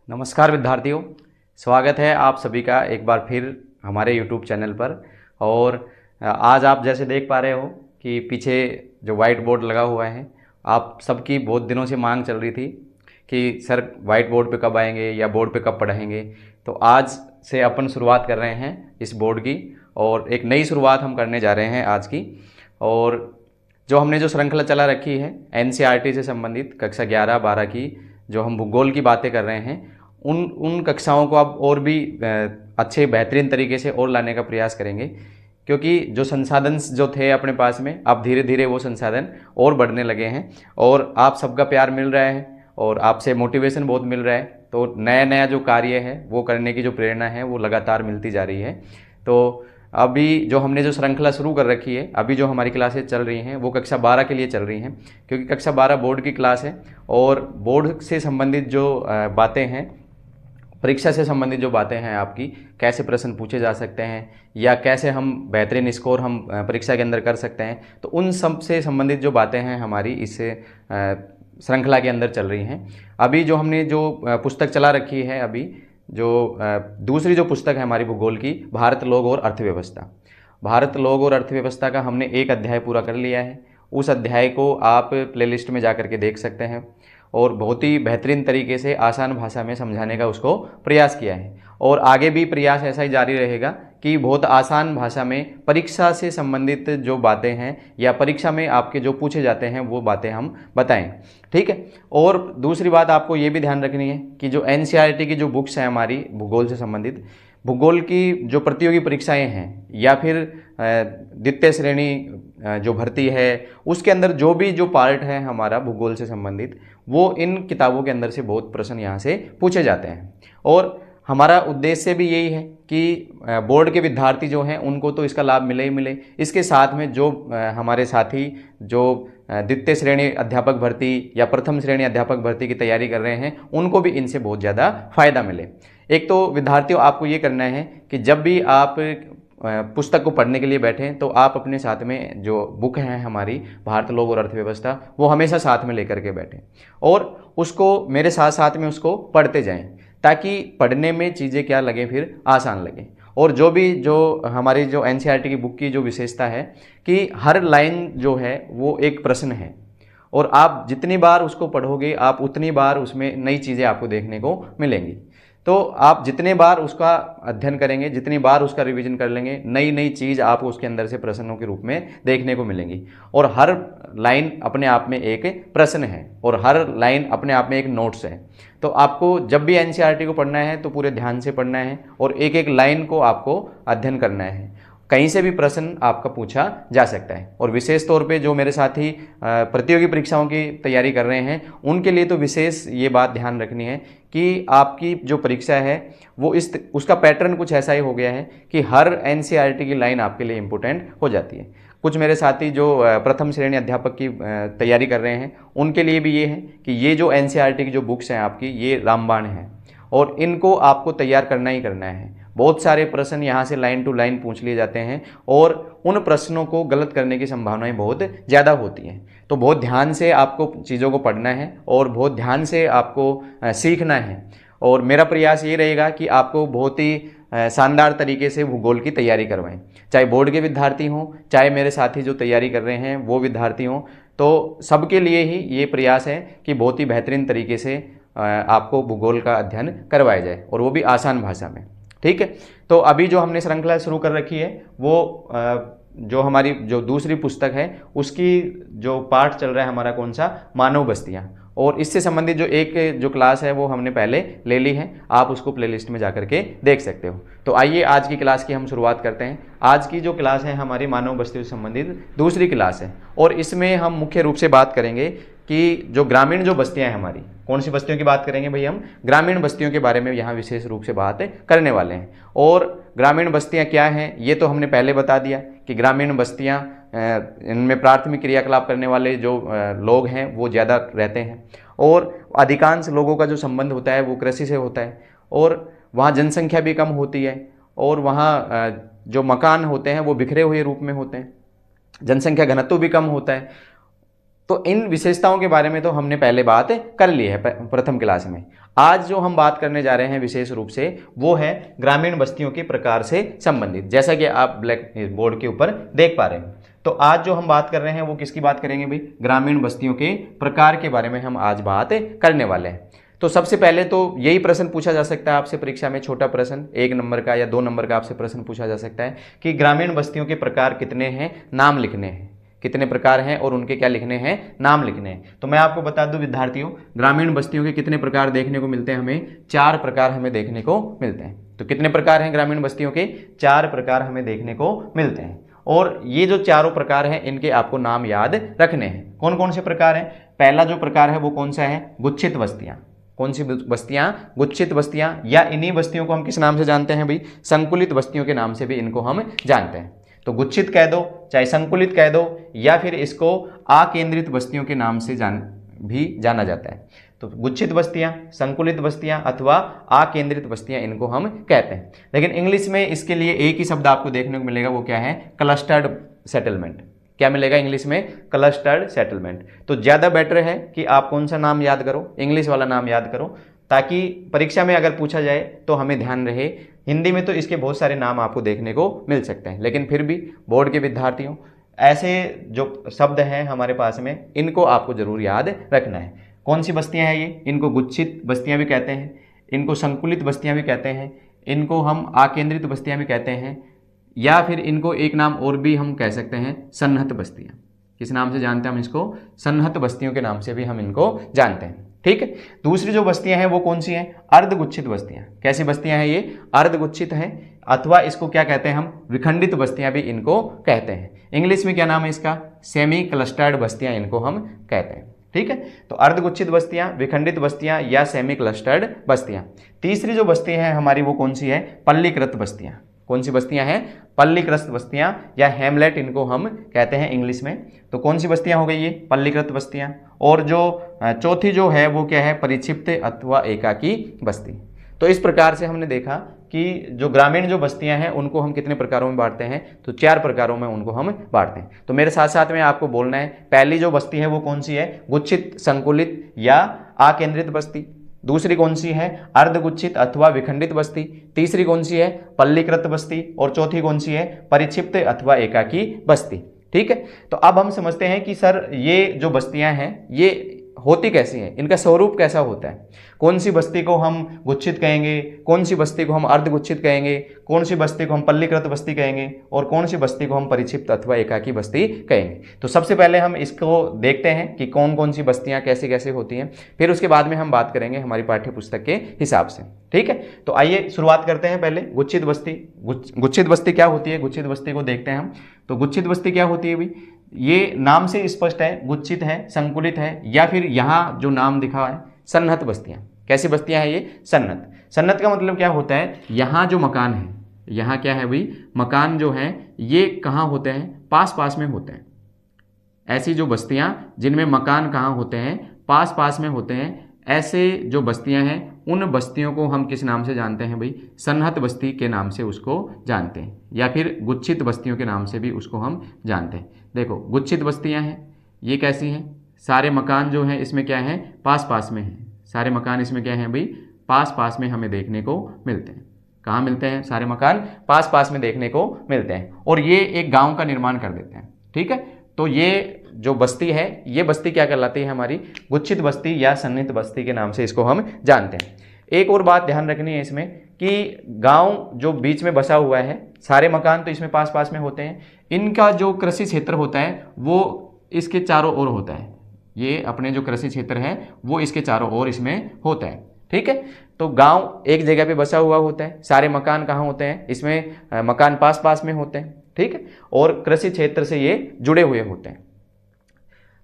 नमस्कार विद्यार्थियों, स्वागत है आप सभी का एक बार फिर हमारे YouTube चैनल पर। और आज आप जैसे देख पा रहे हो कि पीछे जो वाइट बोर्ड लगा हुआ है, आप सबकी बहुत दिनों से मांग चल रही थी कि सर वाइट बोर्ड पे कब आएंगे या बोर्ड पे कब पढ़ाएंगे। तो आज से अपन शुरुआत कर रहे हैं इस बोर्ड की और एक नई शुरुआत हम करने जा रहे हैं आज की। और जो हमने जो श्रृंखला चला रखी है NCERT से संबंधित कक्षा 11-12 की, जो हम भूगोल की बातें कर रहे हैं, उन कक्षाओं को अब और भी अच्छे बेहतरीन तरीके से और लाने का प्रयास करेंगे, क्योंकि जो संसाधन जो थे अपने पास में, अब धीरे धीरे वो संसाधन और बढ़ने लगे हैं और आप सबका प्यार मिल रहा है और आपसे मोटिवेशन बहुत मिल रहा है। तो नया नया जो कार्य है वो करने की जो प्रेरणा है वो लगातार मिलती जा रही है। तो अभी जो हमने जो श्रृंखला शुरू कर रखी है, अभी जो हमारी क्लासेज चल रही हैं वो कक्षा 12 के लिए चल रही हैं, क्योंकि कक्षा 12 बोर्ड की क्लास है और बोर्ड से संबंधित जो बातें हैं, परीक्षा से संबंधित जो बातें हैं, आपकी कैसे प्रश्न पूछे जा सकते हैं या कैसे हम बेहतरीन स्कोर हम परीक्षा के अंदर कर सकते हैं, तो उन सब से संबंधित जो बातें हैं हमारी इस श्रृंखला के अंदर चल रही हैं। अभी जो हमने जो पुस्तक चला रखी है, अभी जो दूसरी जो पुस्तक है हमारी भूगोल की, भारत लोग और अर्थव्यवस्था। भारत लोग और अर्थव्यवस्था का हमने एक अध्याय पूरा कर लिया है। उस अध्याय को आप प्लेलिस्ट में जा कर के देख सकते हैं और बहुत ही बेहतरीन तरीके से आसान भाषा में समझाने का उसको प्रयास किया है और आगे भी प्रयास ऐसा ही जारी रहेगा कि बहुत आसान भाषा में परीक्षा से संबंधित जो बातें हैं या परीक्षा में आपके जो पूछे जाते हैं वो बातें हम बताएं, ठीक है। और दूसरी बात आपको ये भी ध्यान रखनी है कि जो NCERT की जो बुक्स हैं हमारी भूगोल से संबंधित, भूगोल की जो प्रतियोगी परीक्षाएं हैं या फिर द्वितीय श्रेणी जो भर्ती है, उसके अंदर जो भी जो पार्ट है हमारा भूगोल से संबंधित, वो इन किताबों के अंदर से बहुत प्रश्न यहाँ से पूछे जाते हैं। और हमारा उद्देश्य भी यही है कि बोर्ड के विद्यार्थी जो हैं उनको तो इसका लाभ मिले ही मिले, इसके साथ में जो हमारे साथी जो द्वितीय श्रेणी अध्यापक भर्ती या प्रथम श्रेणी अध्यापक भर्ती की तैयारी कर रहे हैं, उनको भी इनसे बहुत ज़्यादा फ़ायदा मिले। एक तो विद्यार्थियों आपको ये करना है कि जब भी आप पुस्तक को पढ़ने के लिए बैठें तो आप अपने साथ में जो बुक है हमारी भारत लोग और अर्थव्यवस्था, वो हमेशा साथ में लेकर के बैठें और उसको मेरे साथ साथ में उसको पढ़ते जाएं, ताकि पढ़ने में चीज़ें क्या लगें, फिर आसान लगें। और जो हमारी जो NCERT की बुक की जो विशेषता है कि हर लाइन जो है वो एक प्रश्न है और आप जितनी बार उसको पढ़ोगे आप उतनी बार उसमें नई चीज़ें आपको देखने को मिलेंगी। तो आप जितने बार उसका अध्ययन करेंगे, जितनी बार उसका रिवीजन कर लेंगे, नई नई चीज़ आपको उसके अंदर से प्रश्नों के रूप में देखने को मिलेंगी। और हर लाइन अपने आप में एक प्रश्न है और हर लाइन अपने आप में एक नोट्स है। तो आपको जब भी NCERT को पढ़ना है तो पूरे ध्यान से पढ़ना है और एक एक लाइन को आपको अध्ययन करना है। कहीं से भी प्रश्न आपका पूछा जा सकता है। और विशेष तौर पे जो मेरे साथी प्रतियोगी परीक्षाओं की तैयारी कर रहे हैं, उनके लिए तो विशेष ये बात ध्यान रखनी है कि आपकी जो परीक्षा है वो उसका पैटर्न कुछ ऐसा ही हो गया है कि हर NCERT की लाइन आपके लिए इम्पोर्टेंट हो जाती है। कुछ मेरे साथी जो प्रथम श्रेणी अध्यापक की तैयारी कर रहे हैं, उनके लिए भी ये है कि ये जो NCERT की जो बुक्स हैं आपकी, ये रामबाण हैं और इनको आपको तैयार करना ही करना है। बहुत सारे प्रश्न यहाँ से लाइन टू लाइन पूछ लिए जाते हैं और उन प्रश्नों को गलत करने की संभावनाएं बहुत ज़्यादा होती हैं। तो बहुत ध्यान से आपको चीज़ों को पढ़ना है और बहुत ध्यान से आपको सीखना है। और मेरा प्रयास ये रहेगा कि आपको बहुत ही शानदार तरीके से भूगोल की तैयारी करवाएं, चाहे बोर्ड के विद्यार्थी हों, चाहे मेरे साथी जो तैयारी कर रहे हैं वो विद्यार्थी हों। तो सबके लिए ही ये प्रयास है कि बहुत ही बेहतरीन तरीके से आपको भूगोल का अध्ययन करवाया जाए और वो भी आसान भाषा में, ठीक है। तो अभी जो हमने श्रृंखला शुरू कर रखी है वो जो हमारी जो दूसरी पुस्तक है उसकी जो पाठ चल रहा है हमारा कौन सा, मानव बस्तियाँ। और इससे संबंधित जो एक जो क्लास है वो हमने पहले ले ली है, आप उसको प्लेलिस्ट में जा करके देख सकते हो। तो आइए आज की क्लास की हम शुरुआत करते हैं। आज की जो क्लास है हमारी मानव बस्तियों से संबंधित दूसरी क्लास है और इसमें हम मुख्य रूप से बात करेंगे कि जो ग्रामीण जो बस्तियां हैं हमारी, कौन सी बस्तियों की बात करेंगे भाई, हम ग्रामीण बस्तियों के बारे में यहाँ विशेष रूप से बात करने वाले हैं। और ग्रामीण बस्तियां क्या हैं ये तो हमने पहले बता दिया कि ग्रामीण बस्तियां इनमें प्राथमिक क्रियाकलाप करने वाले जो लोग हैं वो ज़्यादा रहते हैं और अधिकांश लोगों का जो संबंध होता है वो कृषि से होता है और वहाँ जनसंख्या भी कम होती है और वहाँ जो मकान होते हैं वो बिखरे हुए रूप में होते हैं, जनसंख्या घनत्व भी कम होता है। तो इन विशेषताओं के बारे में तो हमने पहले बात कर ली है प्रथम क्लास में। आज जो हम बात करने जा रहे हैं विशेष रूप से वो है ग्रामीण बस्तियों के प्रकार से संबंधित, जैसा कि आप ब्लैक बोर्ड के ऊपर देख पा रहे हैं। तो आज जो हम बात कर रहे हैं वो किसकी बात करेंगे भाई? ग्रामीण बस्तियों के प्रकार के बारे में हम आज बात करने वाले हैं। तो सबसे पहले तो यही प्रश्न पूछा जा सकता है आपसे परीक्षा में, छोटा प्रश्न 1 नंबर का या 2 नंबर का आपसे प्रश्न पूछा जा सकता है कि ग्रामीण बस्तियों के प्रकार कितने हैं, नाम लिखने हैं, कितने प्रकार हैं और उनके क्या लिखने हैं, नाम लिखने हैं। तो मैं आपको बता दूं विद्यार्थियों, ग्रामीण बस्तियों के कितने प्रकार देखने को मिलते हैं? हमें 4 प्रकार हमें देखने को मिलते हैं। तो कितने प्रकार हैं ग्रामीण बस्तियों के? 4 प्रकार हमें देखने को मिलते हैं। और ये जो चारों प्रकार हैं इनके आपको नाम याद रखने हैं। कौन कौन से प्रकार हैं? पहला जो प्रकार है वो कौन सा है? गुच्छित बस्तियां। कौन सी बस्तियां? गुच्छित बस्तियां, या इन्हीं बस्तियों को हम किस नाम से जानते हैं भाई? संकुलित बस्तियों के नाम से भी इनको हम जानते हैं। तो गुच्छित कह दो, चाहे संकुलित कह दो, या फिर इसको अकेंद्रित बस्तियों के नाम से जाना जाता है। तो गुच्छित बस्तियां, संकुलित बस्तियां अथवा अकेंद्रित बस्तियां इनको हम कहते हैं। लेकिन इंग्लिश में इसके लिए एक ही शब्द आपको देखने को मिलेगा, वो क्या है? Clustered settlement. क्या मिलेगा इंग्लिश में? Clustered settlement. तो ज़्यादा बेटर है कि आप कौन सा नाम याद करो? इंग्लिश वाला नाम याद करो, ताकि परीक्षा में अगर पूछा जाए तो हमें ध्यान रहे। हिंदी में तो इसके बहुत सारे नाम आपको देखने को मिल सकते हैं, लेकिन फिर भी बोर्ड के विद्यार्थियों ऐसे जो शब्द हैं हमारे पास में, इनको आपको जरूर याद रखना है। कौन सी बस्तियां हैं ये? इनको गुच्छित बस्तियां भी कहते हैं, इनको संकुलित बस्तियां भी कहते हैं, इनको हम अकेंद्रित बस्तियां भी कहते हैं, या फिर इनको एक नाम और भी हम कह सकते हैं, सन्नत बस्तियां। किस नाम से जानते हैं हम इसको? सन्नत बस्तियों के नाम से भी हम इनको जानते हैं। ठीक है। दूसरी जो बस्तियां हैं वो कौन सी हैं? अर्धगुच्छित बस्तियां। कैसी बस्तियां हैं ये? अर्धगुच्छित हैं, अथवा इसको क्या कहते हैं हम? विखंडित बस्तियां भी इनको कहते हैं। इंग्लिश में क्या नाम है इसका? सेमी क्लस्टर्ड बस्तियां इनको हम कहते हैं। ठीक है। तो अर्धगुच्छित बस्तियां, विखंडित बस्तियां या सेमी क्लस्टर्ड बस्तियां। तीसरी जो बस्ती है हमारी वो कौन सी है? पल्लीकृत बस्तियां। कौन सी बस्तियां हैं? पल्लीकृत बस्तियां या हेमलेट इनको हम कहते हैं इंग्लिश में। तो कौन सी बस्तियां हो गई ये? पल्लीकृत बस्तियां। और जो चौथी जो है वो क्या है? परिक्षिप्त अथवा एकाकी बस्ती। तो इस प्रकार से हमने देखा कि जो ग्रामीण जो बस्तियां हैं उनको हम कितने प्रकारों में बांटते हैं? तो 4 प्रकारों में उनको हम बांटते हैं। तो मेरे साथ साथ में आपको बोलना है, पहली जो बस्ती है वो कौन सी है? गुच्छित, संकुलित या अकेंद्रित बस्ती। दूसरी कौन सी है? अर्धगुच्छित अथवा विखंडित बस्ती। तीसरी कौन सी है? पल्लीकृत बस्ती। और चौथी कौन सी है? परिक्षिप्त अथवा एकाकी बस्ती। ठीक है। तो अब हम समझते हैं कि सर ये जो बस्तियां हैं ये होती कैसी हैं, इनका स्वरूप कैसा होता है, कौन सी बस्ती को हम गुच्छित कहेंगे, कौन सी बस्ती को हम अर्धगुच्छित कहेंगे, कौन सी बस्ती को हम पल्लीकृत बस्ती कहेंगे और कौन सी बस्ती को हम परिक्षिप्त अथवा एकाकी बस्ती कहेंगे। तो सबसे पहले हम इसको देखते हैं कि कौन कौन सी बस्तियां कैसे कैसे होती हैं, फिर उसके बाद में हम बात करेंगे हमारी पाठ्य पुस्तक के हिसाब से। ठीक है। तो आइए शुरुआत करते हैं पहले गुच्छित बस्ती। गुच्छित बस्ती क्या होती है? गुच्छित बस्ती को देखते हैं हम। तो गुच्छित बस्ती क्या होती है भाई? ये नाम से स्पष्ट है, गुच्छित है, संकुलित है, या फिर यहाँ जो नाम दिखा है सन्नत बस्तियां। कैसी बस्तियां हैं ये? सन्नत। सन्नत का मतलब क्या होता है? यहाँ जो मकान है, यहाँ क्या है भाई? मकान जो है ये कहाँ होते हैं? पास पास में होते हैं। ऐसी जो बस्तियां जिनमें मकान कहाँ होते हैं? पास पास में होते हैं, ऐसे जो बस्तियां हैं उन बस्तियों को हम किस नाम से जानते हैं भाई? सन्नत बस्ती के नाम से उसको जानते हैं, या फिर गुच्छित बस्तियों के नाम से भी उसको हम जानते हैं। देखो गुच्छित बस्तियां हैं, ये कैसी हैं? सारे मकान जो हैं इसमें क्या है? पास पास में हैं। सारे मकान इसमें क्या हैं भाई? पास पास में हमें देखने को मिलते हैं। कहाँ मिलते हैं? सारे मकान पास पास में देखने को मिलते हैं, और ये एक गाँव का निर्माण कर देते हैं। ठीक है। तो ये जो बस्ती है, ये बस्ती क्या कहलाती है? हमारी गुच्छित बस्ती या सन्निहित बस्ती के नाम से इसको हम जानते हैं। एक और बात ध्यान रखनी है इसमें कि गांव जो बीच में बसा हुआ है, सारे मकान तो इसमें पास पास में होते हैं, इनका जो कृषि क्षेत्र होता है वो इसके चारों ओर होता है। ये अपने जो कृषि क्षेत्र है वो इसके चारों ओर इसमें होता है। ठीक है। तो गांव एक जगह पे बसा हुआ होता है, सारे मकान कहाँ होते हैं? इसमें मकान पास पास में होते हैं। ठीक है। और कृषि क्षेत्र से ये जुड़े हुए होते हैं।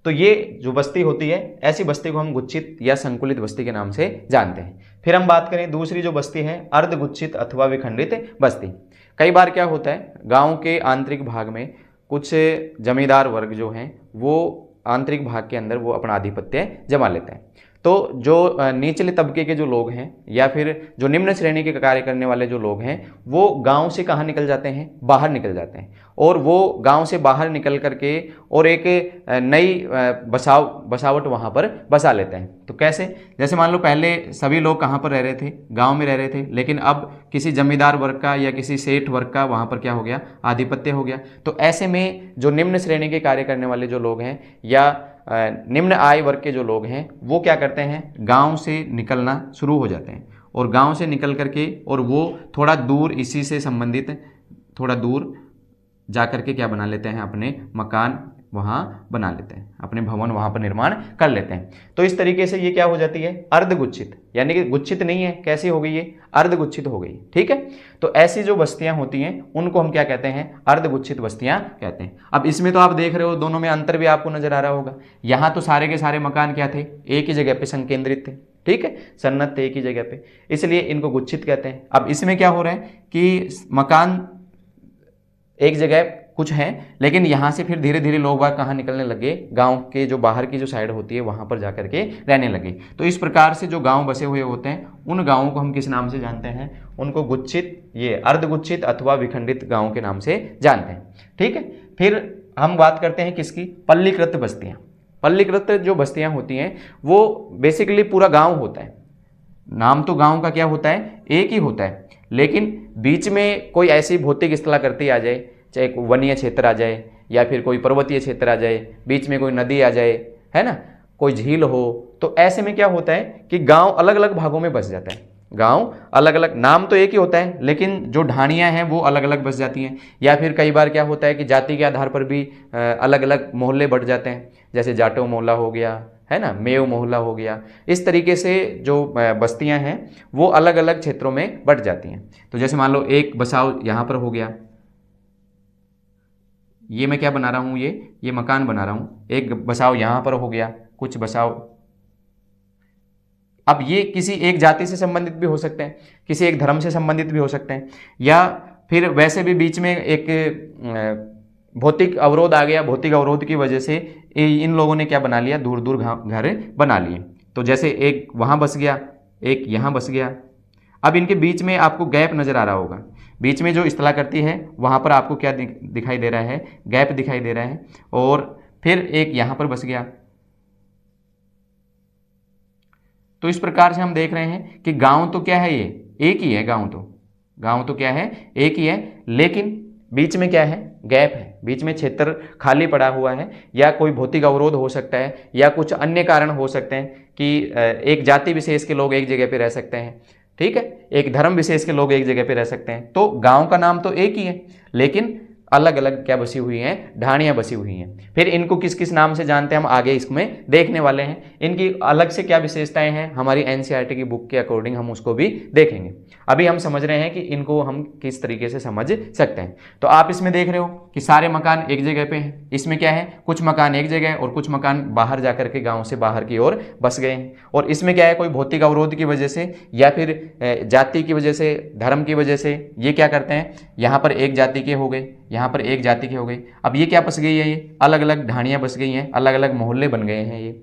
तो ये जो बस्ती होती है, ऐसी बस्ती को हम गुच्छित या संकुलित बस्ती के नाम से जानते हैं। फिर हम बात करें दूसरी जो बस्ती है, अर्धगुच्छित अथवा विखंडित बस्ती। कई बार क्या होता है, गांव के आंतरिक भाग में कुछ जमींदार वर्ग जो हैं वो आंतरिक भाग के अंदर वो अपना आधिपत्य जमा लेते हैं। तो जो निचले तबके के जो लोग हैं या फिर जो निम्न श्रेणी के कार्य करने वाले जो लोग हैं वो गांव से कहाँ निकल जाते हैं, बाहर निकल जाते हैं, और वो गांव से बाहर निकल करके और एक नई बसावट वहाँ पर बसा लेते हैं। तो कैसे, जैसे मान लो पहले सभी लोग कहाँ पर रह रहे थे, गांव में रह रहे थे, लेकिन अब किसी जमींदार वर्ग का या किसी सेठ वर्ग का वहाँ पर क्या हो गया, आधिपत्य हो गया। तो ऐसे में जो निम्न श्रेणी के कार्य करने वाले जो लोग हैं या निम्न आय वर्ग के जो लोग हैं वो क्या करते हैं, गांव से निकलना शुरू हो जाते हैं, और गांव से निकल करके और वो थोड़ा दूर इसी से संबंधित थोड़ा दूर जा करके क्या बना लेते हैं, अपने मकान वहाँ बना लेते हैं, अपने भवन वहाँ पर निर्माण कर लेते हैं। तो इस तरीके से ये क्या हो जाती है, अर्धगुच्छित, यानी कि गुच्छित नहीं है, कैसी हो गई ये, अर्धगुच्छित हो गई। ठीक है, तो ऐसी जो बस्तियां होती हैं उनको हम क्या कहते हैं, अर्धगुच्छित बस्तियां कहते हैं। अब इसमें तो आप देख रहे हो दोनों में अंतर भी आपको नजर आ रहा होगा। यहाँ तो सारे के सारे मकान क्या थे, एक ही जगह पे संकेंद्रित थे, ठीक है, सन्नत थे एक ही जगह पे, इसलिए इनको गुच्छित कहते हैं। अब इसमें क्या हो रहा है कि मकान एक जगह कुछ हैं, लेकिन यहाँ से फिर धीरे धीरे लोग बाग कहाँ निकलने लगे, गांव के जो बाहर की जो साइड होती है वहाँ पर जाकर के रहने लगे। तो इस प्रकार से जो गांव बसे हुए होते हैं उन गांवों को हम किस नाम से जानते हैं, उनको गुच्छित, ये अर्धगुच्छित अथवा विखंडित गांव के नाम से जानते हैं। ठीक है, फिर हम बात करते हैं किसकी, पल्लीकृत बस्तियाँ। पल्लीकृत जो बस्तियाँ होती हैं वो बेसिकली पूरा गाँव होता है, नाम तो गाँव का क्या होता है, एक ही होता है, लेकिन बीच में कोई ऐसी भौतिक स्थलाकृति आ जाए, चाहे वनीय क्षेत्र आ जाए या फिर कोई पर्वतीय क्षेत्र आ जाए, बीच में कोई नदी आ जाए, है ना, कोई झील हो, तो ऐसे में क्या होता है कि गांव अलग अलग भागों में बस जाता है। गांव अलग अलग, नाम तो एक ही होता है लेकिन जो ढाणियाँ हैं वो अलग अलग बस जाती हैं। या फिर कई बार क्या होता है कि जाति के आधार पर भी अलग अलग मोहल्ले बढ़ जाते हैं, जैसे जाटो मोहल्ला हो गया, है ना, मेव मोहल्ला हो गया। इस तरीके से जो बस्तियां हैं वो अलग अलग क्षेत्रों में बढ़ जाती हैं। तो जैसे मान लो एक बसाव यहाँ पर हो गया, ये मैं क्या बना रहा हूँ, ये मकान बना रहा हूँ, एक बसाव यहाँ पर हो गया, कुछ बसाव। अब ये किसी एक जाति से संबंधित भी हो सकते हैं, किसी एक धर्म से संबंधित भी हो सकते हैं, या फिर वैसे भी बीच में एक भौतिक अवरोध आ गया, भौतिक अवरोध की वजह से इन लोगों ने क्या बना लिया, दूर दूर घर बना लिए। तो जैसे एक वहाँ बस गया, एक यहाँ बस गया। अब इनके बीच में आपको गैप नज़र आ रहा होगा, बीच में जो स्थलाकृति है वहाँ पर आपको क्या दिखाई दे रहा है, गैप दिखाई दे रहा है। और फिर एक यहाँ पर बस गया। तो इस प्रकार से हम देख रहे हैं कि गांव तो क्या है, ये एक ही है, गांव तो क्या है, एक ही है, लेकिन बीच में क्या है, गैप है, बीच में क्षेत्र खाली पड़ा हुआ है, या कोई भौतिक अवरोध हो सकता है, या कुछ अन्य कारण हो सकते हैं कि एक जाति विशेष के लोग एक जगह पे रह सकते हैं, ठीक है, एक धर्म विशेष के लोग एक जगह पे रह सकते हैं। तो गांव का नाम तो एक ही है, लेकिन अलग अलग क्या बसी हुई हैं, ढाणियाँ बसी हुई हैं। फिर इनको किस किस नाम से जानते हैं हम आगे इसमें देखने वाले हैं। इनकी अलग से क्या विशेषताएं हैं, हमारी एनसीईआरटी की बुक के अकॉर्डिंग हम उसको भी देखेंगे। अभी हम समझ रहे हैं कि इनको हम किस तरीके से समझ सकते हैं। तो आप इसमें देख रहे हो कि सारे मकान एक जगह पे हैं। इसमें क्या है, कुछ मकान एक जगह और कुछ मकान बाहर जाकर के गाँव से बाहर की ओर बस गए हैं। और इसमें क्या है, कोई भौतिक अवरोध की वजह से या फिर जाति की वजह से, धर्म की वजह से ये क्या करते हैं, यहाँ पर एक जाति के हो गए, यहाँ पर एक जाति के हो गए। अब ये क्या बस गई है, ये अलग अलग ढाणियाँ बस गई हैं, अलग अलग मोहल्ले बन गए हैं। ये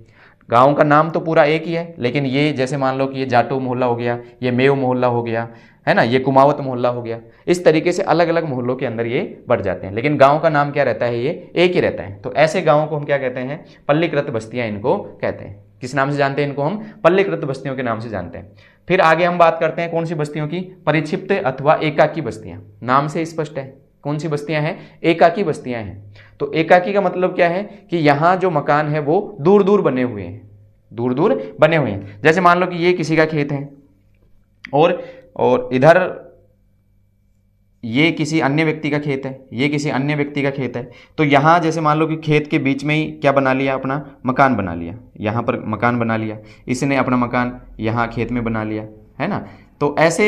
गांव का नाम तो पूरा एक ही है, लेकिन ये जैसे मान लो कि ये जाटो मोहल्ला हो गया, ये मेव मोहल्ला हो गया, है ना, ये कुमावत मोहल्ला हो गया। इस तरीके से अलग अलग मोहल्लों के अंदर ये बढ़ जाते हैं, लेकिन गांव का नाम क्या रहता है, ये एक ही रहता है। तो ऐसे गाँवों को हम क्या कहते हैं, पल्लीकृत बस्तियाँ इनको कहते हैं। किस नाम से जानते हैं इनको हम, पल्लीकृत बस्तियों के नाम से जानते हैं। फिर आगे हम बात करते हैं कौन सी बस्तियों की, परिक्षिप्त अथवा एकाकी बस्तियाँ। नाम से स्पष्ट है कौन सी बस्तियां हैं, एकाकी बस्तियां हैं। तो एकाकी का मतलब क्या है कि यहाँ जो मकान है वो दूर दूर बने हुए हैं, दूर दूर बने हुए हैं। जैसे मान लो कि ये किसी का खेत है और इधर ये किसी अन्य व्यक्ति का खेत है, ये किसी अन्य व्यक्ति का खेत है। तो यहाँ जैसे मान लो कि खेत के बीच में ही क्या बना लिया, अपना मकान बना लिया, यहाँ पर मकान बना लिया, इसने अपना मकान यहाँ खेत में बना लिया, है ना। तो ऐसे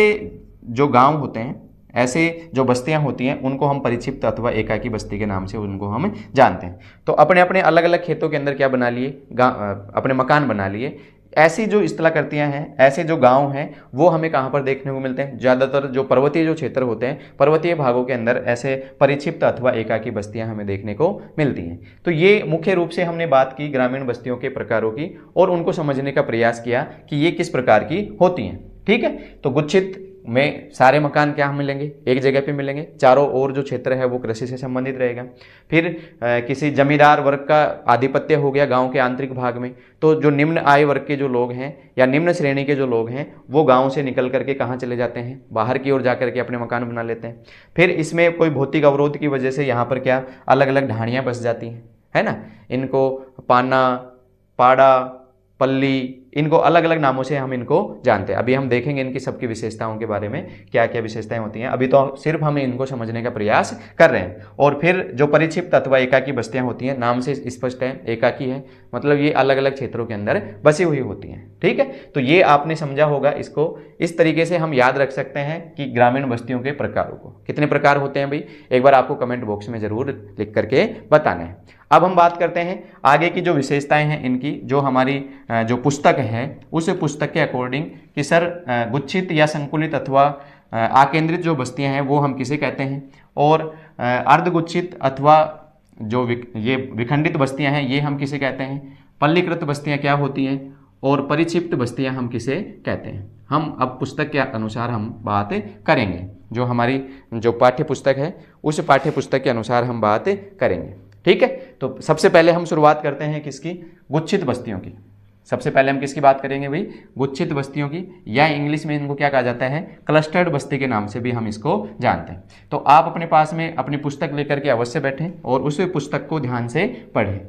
जो गांव होते हैं, ऐसे जो बस्तियां होती हैं, उनको हम परिक्षिप्त अथवा एकाकी बस्ती के नाम से उनको हम जानते हैं। तो अपने अपने अलग अलग खेतों के अंदर क्या बना लिए, अपने मकान बना लिए। ऐसी जो स्थलाकृतियाँ हैं, ऐसे जो गांव हैं, वो हमें कहाँ पर देखने को मिलते हैं? ज़्यादातर जो पर्वतीय जो क्षेत्र होते हैं, पर्वतीय भागों के अंदर ऐसे परिक्षिप्त अथवा एकाकी बस्तियाँ हमें देखने को मिलती हैं। तो ये मुख्य रूप से हमने बात की ग्रामीण बस्तियों के प्रकारों की और उनको समझने का प्रयास किया कि ये किस प्रकार की होती हैं। ठीक है, तो गुच्छित में सारे मकान क्या मिलेंगे? एक जगह पे मिलेंगे, चारों ओर जो क्षेत्र है वो कृषि से संबंधित रहेगा। फिर किसी जमींदार वर्ग का आधिपत्य हो गया गांव के आंतरिक भाग में, तो जो निम्न आय वर्ग के जो लोग हैं या निम्न श्रेणी के जो लोग हैं वो गांव से निकल करके कहाँ चले जाते हैं? बाहर की ओर जाकर के अपने मकान बना लेते हैं। फिर इसमें कोई भौतिक अवरोध की वजह से यहाँ पर क्या अलग अलग ढाणियाँ बस जाती हैं, है ना। इनको पाना, पाड़ा, पल्ली, इनको अलग अलग नामों से हम इनको जानते हैं। अभी हम देखेंगे इनकी सबकी विशेषताओं के बारे में, क्या क्या विशेषताएं होती हैं। अभी तो सिर्फ हम इनको समझने का प्रयास कर रहे हैं। और फिर जो परिक्षिप्त अथवा एकाकी बस्तियां होती हैं, नाम से स्पष्ट है, एकाकी है, मतलब ये अलग अलग क्षेत्रों के अंदर बसी हुई होती हैं। ठीक है, तो ये आपने समझा होगा। इसको इस तरीके से हम याद रख सकते हैं कि ग्रामीण बस्तियों के प्रकारों को। कितने प्रकार होते हैं भाई, एक बार आपको कमेंट बॉक्स में जरूर लिख करके बताना है। अब हम बात करते हैं आगे की जो विशेषताएं हैं इनकी, जो हमारी जो पुस्तक है उस पुस्तक के अकॉर्डिंग कि सर गुच्छित या संकुलित अथवा आकेंद्रित जो बस्तियां हैं वो हम किसे कहते हैं, और अर्धगुच्छित अथवा जो ये विखंडित बस्तियां हैं ये हम किसे कहते हैं, पल्लीकृत बस्तियां क्या होती हैं, और परिक्षिप्त बस्तियां हम किसे कहते हैं। हम अब पुस्तक के अनुसार हम बात करेंगे, जो हमारी जो पाठ्य पुस्तक है उस पाठ्य पुस्तक के अनुसार हम बात करेंगे। ठीक है, तो सबसे पहले हम शुरुआत करते हैं किसकी? गुच्छित बस्तियों की। सबसे पहले हम किसकी बात करेंगे भाई? गुच्छित बस्तियों की, या इंग्लिश में इनको क्या कहा जाता है? क्लस्टर्ड बस्ती के नाम से भी हम इसको जानते हैं। तो आप अपने पास में अपनी पुस्तक लेकर के अवश्य बैठें और उस पुस्तक को ध्यान से पढ़ें।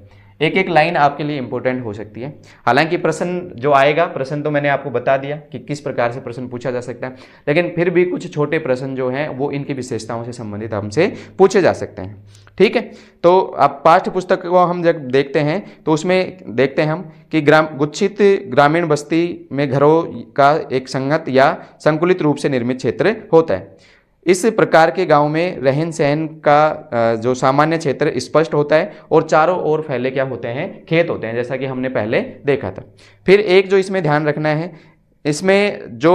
एक एक लाइन आपके लिए इंपॉर्टेंट हो सकती है। हालांकि प्रश्न जो आएगा, प्रश्न तो मैंने आपको बता दिया कि किस प्रकार से प्रश्न पूछा जा सकता है, लेकिन फिर भी कुछ छोटे प्रश्न जो हैं वो इनकी विशेषताओं से संबंधित हमसे पूछे जा सकते हैं। ठीक है, तो अब पाठ्य पुस्तक को हम जब देखते हैं तो उसमें देखते हैं हम कि गुच्छित ग्रामीण बस्ती में घरों का एक संगत या संकुलित रूप से निर्मित क्षेत्र होता है। इस प्रकार के गांव में रहन सहन का जो सामान्य क्षेत्र स्पष्ट होता है और चारों ओर फैले क्या होते हैं? खेत होते हैं, जैसा कि हमने पहले देखा था। फिर एक जो इसमें ध्यान रखना है, इसमें जो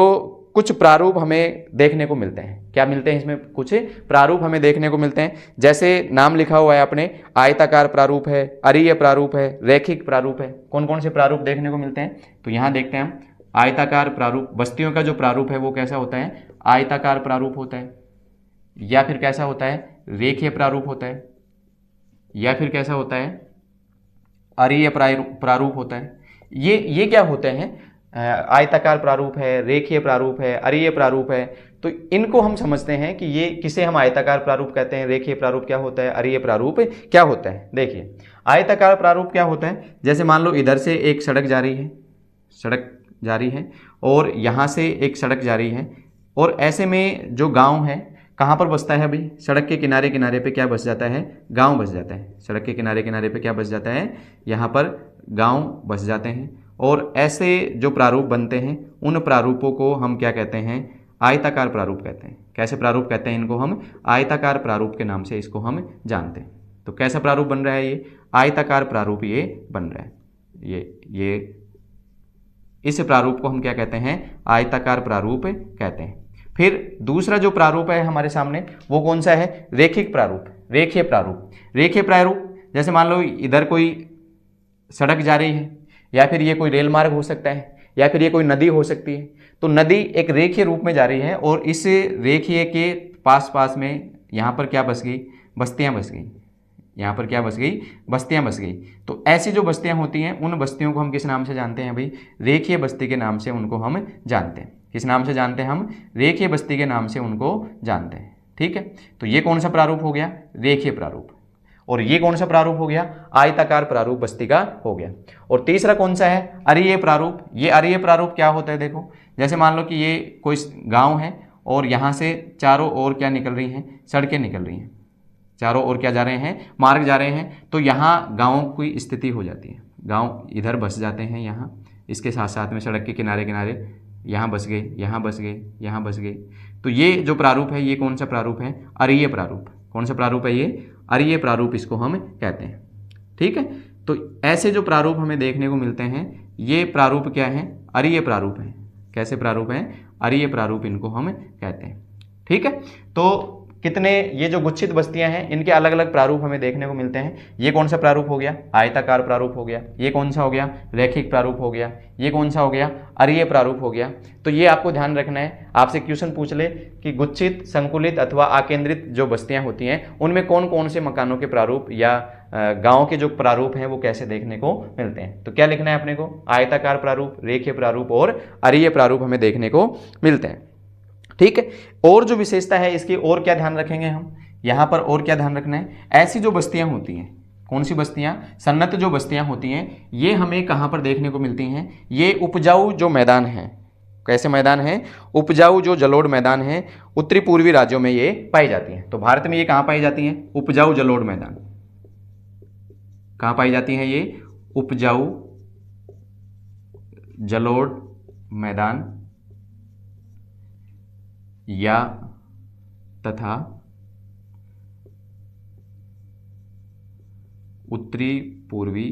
कुछ प्रारूप हमें देखने को मिलते हैं। क्या मिलते हैं? इसमें कुछ प्रारूप हमें देखने को मिलते हैं, जैसे नाम लिखा हुआ है अपने, आयताकार प्रारूप है, अरीय प्रारूप है, रैखिक प्रारूप है। कौन कौन से प्रारूप देखने को मिलते हैं? तो यहाँ देखते हैं हम, आयताकार प्रारूप, बस्तियों का जो प्रारूप है वो कैसा होता है? आयताकार प्रारूप होता है, या फिर कैसा होता है? रेखीय प्रारूप होता है, या फिर कैसा होता है? अरीय प्रारूप होता है। ये क्या होते हैं? आयताकार प्रारूप है, रेखीय प्रारूप है, अरीय प्रारूप है। तो इनको हम समझते हैं कि ये किसे हम आयताकार प्रारूप कहते हैं, रेखीय प्रारूप क्या होता है, अरीय प्रारूप क्या होता है। देखिए, आयताकार प्रारूप क्या होता है? जैसे मान लो इधर से एक सड़क जा रही है, और यहाँ से एक सड़क जा रही है, और ऐसे में जो गांव है कहाँ पर बसता है अभी? सड़क के किनारे किनारे पे क्या बस जाता है? गांव बस जाता है। सड़क के किनारे किनारे पे क्या बस जाता है? यहाँ पर गांव बस जाते हैं। और ऐसे जो प्रारूप बनते हैं उन प्रारूपों को हम क्या कहते हैं? आयताकार प्रारूप कहते हैं। कैसे प्रारूप कहते हैं इनको? हम आयताकार प्रारूप के नाम से इसको हम जानते हैं। तो कैसा प्रारूप बन रहा है ये? आयताकार प्रारूप ये बन रहा है। ये इस प्रारूप को हम क्या कहते हैं? आयताकार प्रारूप कहते हैं। फिर दूसरा जो प्रारूप है हमारे सामने वो कौन सा है? रेखिक प्रारूप, रेखीय प्रारूप। रेखीय प्रारूप, जैसे मान लो इधर कोई सड़क जा रही है, या फिर ये कोई रेल मार्ग हो सकता है, या फिर ये कोई नदी हो सकती है। तो नदी एक रेखीय रूप में जा रही है, और इस रेखीय के पास में यहाँ पर क्या बस गई? बस्तियाँ बस गई। यहाँ पर क्या बस गई? बस्तियाँ बस गई। तो ऐसी जो बस्तियाँ होती हैं उन बस्तियों को हम किस नाम से जानते हैं भाई? रेखीय बस्ती के नाम से उनको हम जानते हैं। किस नाम से जानते हैं हम? रेखीय बस्ती के नाम से उनको जानते हैं। ठीक है, तो ये कौन सा प्रारूप हो गया? रेखीय प्रारूप। और ये कौन सा प्रारूप हो गया? आयताकार प्रारूप बस्ती का हो गया। और तीसरा कौन सा है? अरीय प्रारूप। ये अरीय प्रारूप क्या होता है? देखो, जैसे मान लो कि ये कोई गांव है और यहाँ से चारों ओर क्या निकल रही हैं? सड़कें निकल रही हैं। चारों ओर क्या जा रहे हैं? मार्ग जा रहे हैं। तो यहाँ गाँव की स्थिति हो जाती है। गाँव इधर बस जाते हैं, यहाँ इसके साथ साथ में सड़क के किनारे किनारे यहाँ बस गए, यहाँ बस गए, यहाँ बस गए। तो ये जो प्रारूप है ये कौन सा प्रारूप है? अरीय प्रारूप। कौन सा प्रारूप है ये? अरीय प्रारूप इसको हम कहते हैं। ठीक है, तो ऐसे जो प्रारूप हमें देखने को मिलते हैं ये प्रारूप क्या है, अरीय प्रारूप है। कैसे प्रारूप है, अरीय प्रारूप इनको हम कहते हैं। ठीक है, तो कितने ये जो गुच्छित बस्तियां हैं इनके अलग अलग प्रारूप हमें देखने को मिलते हैं। ये कौन सा प्रारूप हो गया, आयताकार प्रारूप हो गया। ये कौन सा हो गया, रैखिक प्रारूप हो गया। ये कौन सा हो गया, अरीय प्रारूप हो गया। तो ये आपको ध्यान रखना है। आपसे क्वेश्चन पूछ ले कि गुच्छित, संकुलित अथवा आकेंद्रित जो बस्तियां होती हैं उनमें कौन कौन से मकानों के प्रारूप या गांव के जो प्रारूप हैं वो कैसे देखने को मिलते हैं। तो क्या लिखना है अपने को, आयताकार प्रारूप, रेखीय प्रारूप और अरीय प्रारूप हमें देखने को मिलते हैं। ठीक है, और जो विशेषता है इसकी और क्या ध्यान रखेंगे हम यहाँ पर, और क्या ध्यान रखना है, ऐसी जो बस्तियां होती हैं, कौन सी बस्तियां, सन्नत जो बस्तियां होती हैं, ये हमें कहाँ पर देखने को मिलती हैं, ये उपजाऊ जो मैदान है, कैसे मैदान है, उपजाऊ जो जलोढ़ मैदान है, उत्तरी पूर्वी राज्यों में ये पाई जाती हैं। तो भारत में ये कहाँ पाई जाती हैं, उपजाऊ जलोढ़ मैदान। कहाँ पाई जाती हैं ये, उपजाऊ जलोढ़ मैदान या तथा उत्तरी पूर्वी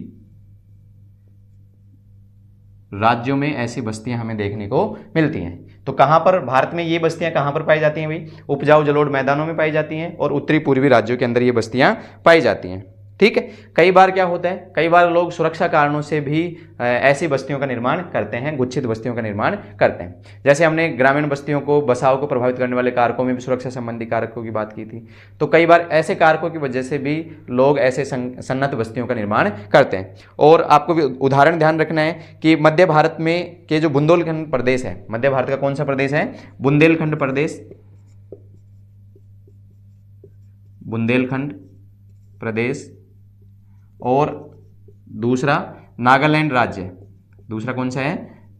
राज्यों में ऐसी बस्तियां हमें देखने को मिलती हैं। तो कहां पर भारत में ये बस्तियां कहां पर पाई जाती हैं भाई, उपजाऊ जलोढ़ मैदानों में पाई जाती हैं और उत्तरी पूर्वी राज्यों के अंदर ये बस्तियां पाई जाती हैं। ठीक है, कई बार क्या होता है, कई बार लोग सुरक्षा कारणों से भी ऐसी बस्तियों का निर्माण करते हैं, गुच्छित बस्तियों का निर्माण करते हैं। जैसे हमने ग्रामीण बस्तियों को, बसाव को प्रभावित करने वाले कारकों में भी सुरक्षा संबंधी कारकों की बात की थी। तो कई बार ऐसे कारकों की वजह से भी लोग ऐसे सन्नत बस्तियों का निर्माण करते हैं। और आपको भी उदाहरण ध्यान रखना है कि मध्य भारत में के जो बुंदेलखंड प्रदेश है, मध्य भारत का कौन सा प्रदेश है, बुंदेलखंड प्रदेश, बुंदेलखंड प्रदेश, और दूसरा नागालैंड राज्य, दूसरा कौन सा है,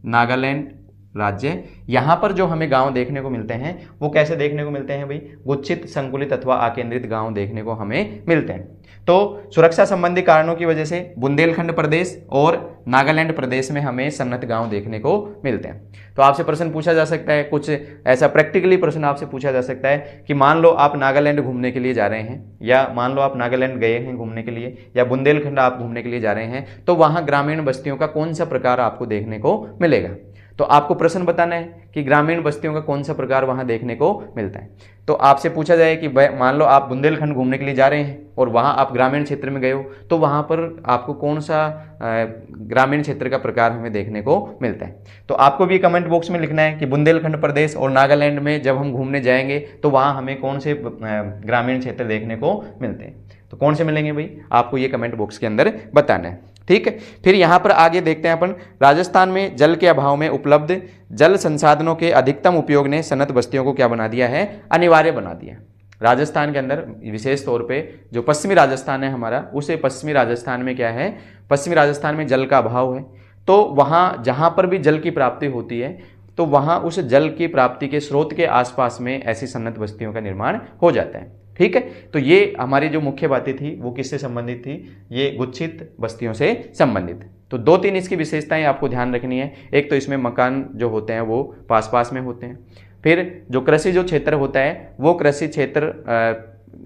नागालैंड राज्य। यहाँ पर जो हमें गांव देखने को मिलते हैं वो कैसे देखने को मिलते हैं भाई, गुच्छित, संकुलित अथवा आकेंद्रित गांव देखने को हमें मिलते हैं। तो सुरक्षा संबंधी कारणों की वजह से बुंदेलखंड प्रदेश और नागालैंड प्रदेश में हमें सन्नत गांव देखने को मिलते हैं। तो आपसे प्रश्न पूछा जा सकता है, कुछ ऐसा प्रैक्टिकली प्रश्न आपसे पूछा जा सकता है कि मान लो आप नागालैंड घूमने के लिए जा रहे हैं, या मान लो आप नागालैंड गए हैं घूमने के लिए, या बुंदेलखंड आप घूमने के लिए जा रहे हैं, तो वहाँ ग्रामीण बस्तियों का कौन सा प्रकार आपको देखने को मिलेगा। तो आपको प्रश्न बताना है कि ग्रामीण बस्तियों का कौन सा प्रकार वहां देखने को मिलता है। तो आपसे पूछा जाए कि मान लो आप बुंदेलखंड घूमने के लिए जा रहे हैं और वहां आप ग्रामीण क्षेत्र में गए हो, तो वहां पर आपको कौन सा ग्रामीण क्षेत्र का प्रकार हमें देखने को मिलता है। तो आपको भी कमेंट बॉक्स में लिखना है कि बुंदेलखंड प्रदेश और नागालैंड में जब हम घूमने जाएंगे तो वहां हमें कौन से ग्रामीण क्षेत्र देखने को मिलते हैं। तो कौन से मिलेंगे भाई, आपको ये कमेंट बॉक्स के अंदर बताना है। ठीक है, फिर यहाँ पर आगे देखते हैं अपन, राजस्थान में जल के अभाव में उपलब्ध जल संसाधनों के अधिकतम उपयोग ने सन्नत बस्तियों को क्या बना दिया है, अनिवार्य बना दिया। राजस्थान के अंदर विशेष तौर पे जो पश्चिमी राजस्थान है हमारा, उसे पश्चिमी राजस्थान में क्या है, पश्चिमी राजस्थान में जल का अभाव है। तो वहाँ जहाँ पर भी जल की प्राप्ति होती है तो वहाँ उस जल की प्राप्ति के स्रोत के आसपास में ऐसी सन्नत बस्तियों का निर्माण हो जाता है। ठीक है, तो ये हमारी जो मुख्य बातें थी वो किससे संबंधित थी, ये गुच्छित बस्तियों से संबंधित। तो 2-3 इसकी विशेषताएं आपको ध्यान रखनी है। एक तो इसमें मकान जो होते हैं वो पास पास में होते हैं। फिर जो कृषि जो क्षेत्र होता है वो कृषि क्षेत्र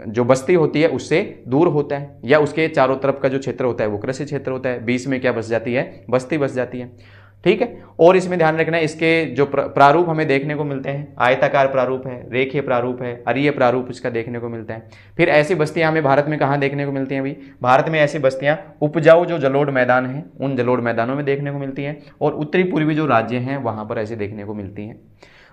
जो बस्ती होती है उससे दूर होता है, या उसके चारों तरफ का जो क्षेत्र होता है वो कृषि क्षेत्र होता है, बीच में क्या बस जाती है, बस्ती बस जाती है। ठीक है, और इसमें ध्यान रखना है इसके जो प्रारूप हमें देखने को मिलते हैं, आयताकार प्रारूप है, रेखीय प्रारूप है, अरीय प्रारूप इसका देखने को मिलता है। फिर ऐसी बस्तियां हमें भारत में कहाँ देखने को मिलती हैं भाई, भारत में ऐसी बस्तियां उपजाऊ जो जलोढ़ मैदान हैं उन जलोढ़ मैदानों में देखने को मिलती हैं, और उत्तरी पूर्वी जो राज्य हैं वहाँ पर ऐसे देखने को मिलती हैं।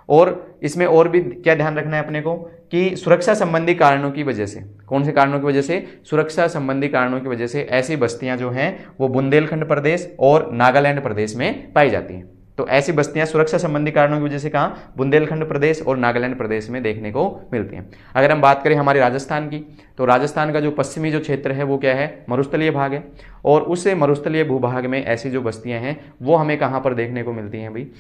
और इसमें और भी क्या ध्यान रखना है अपने को कि सुरक्षा संबंधी कारणों की वजह से, कौन से कारणों की वजह से, सुरक्षा संबंधी कारणों की वजह से ऐसी बस्तियां जो हैं वो बुंदेलखंड प्रदेश और नागालैंड प्रदेश में पाई जाती हैं। तो ऐसी बस्तियां सुरक्षा संबंधी कारणों की वजह से कहाँ, बुंदेलखंड प्रदेश और नागालैंड प्रदेश में देखने को मिलती हैं। अगर हम बात करें हमारे राजस्थान की, तो राजस्थान का जो पश्चिमी जो क्षेत्र है वो क्या है, मरुस्थलीय भाग है, और उस मरुस्थलीय भूभाग में ऐसी जो बस्तियां हैं वो हमें कहाँ पर देखने को मिलती हैं भाई,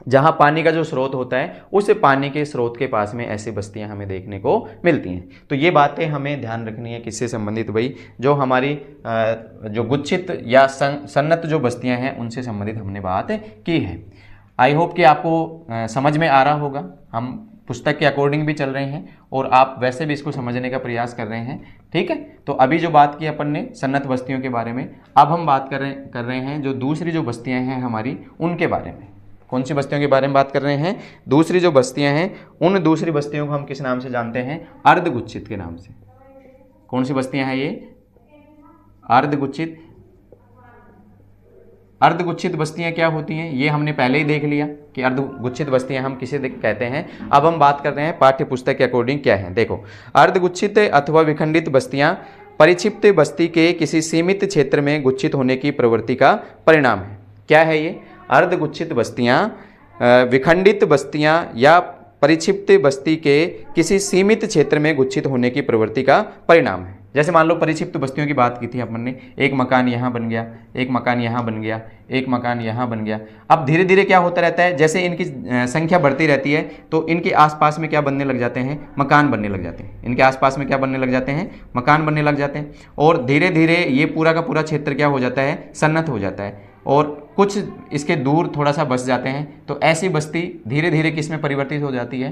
जहाँ पानी का जो स्रोत होता है उस पानी के स्रोत के पास में ऐसी बस्तियां हमें देखने को मिलती हैं। तो ये बातें हमें ध्यान रखनी है किससे संबंधित भाई, जो हमारी जो गुच्छित या सन्नत जो बस्तियां हैं उनसे संबंधित हमने बात की है। आई होप कि आपको समझ में आ रहा होगा। हम पुस्तक के अकॉर्डिंग भी चल रहे हैं और आप वैसे भी इसको समझने का प्रयास कर रहे हैं। ठीक है, तो अभी जो बात की अपन ने सन्नत बस्तियों के बारे में, अब हम बात कर रहे हैं जो दूसरी जो बस्तियां हैं हमारी, उनके बारे में। कौन सी बस्तियों के बारे में बात कर रहे हैं? दूसरी जो बस्तियां हैं, उन दूसरी बस्तियों को हम किस नाम से जानते हैं? अर्धगुच्छित के नाम से। कौन सी बस्तियां हैं ये? अर्धगुच्छित। अर्धगुच्छित बस्तियां क्या होती हैं ये हमने पहले ही देख लिया कि अर्धगुच्छित बस्तियां हम किसे कहते हैं। अब हम बात कर रहे हैं पाठ्य पुस्तक के अकॉर्डिंग क्या है। देखो, अर्धगुच्छित अथवा विखंडित बस्तियां परिक्षिप्त बस्ती के किसी सीमित क्षेत्र में गुच्छित होने की प्रवृत्ति का परिणाम है। क्या है ये? अर्धगुच्छित बस्तियां विखंडित बस्तियां या परिक्षिप्त बस्ती के किसी सीमित क्षेत्र में गुच्छित होने की प्रवृत्ति का परिणाम है। जैसे मान लो परिक्षिप्त बस्तियों की बात की थी अपन ने, एक मकान यहाँ बन गया, एक मकान यहाँ बन गया, एक मकान यहाँ बन गया। अब धीरे धीरे क्या होता रहता है, जैसे इनकी संख्या बढ़ती रहती है तो इनके आसपास में क्या बनने लग जाते हैं? मकान बनने लग जाते हैं। इनके आसपास में क्या बनने लग जाते हैं? मकान बनने लग जाते हैं। और धीरे धीरे ये पूरा का पूरा क्षेत्र क्या हो जाता है? सन्नत हो जाता है और कुछ इसके दूर थोड़ा सा बस जाते हैं। तो ऐसी बस्ती धीरे धीरे किस में परिवर्तित हो जाती है?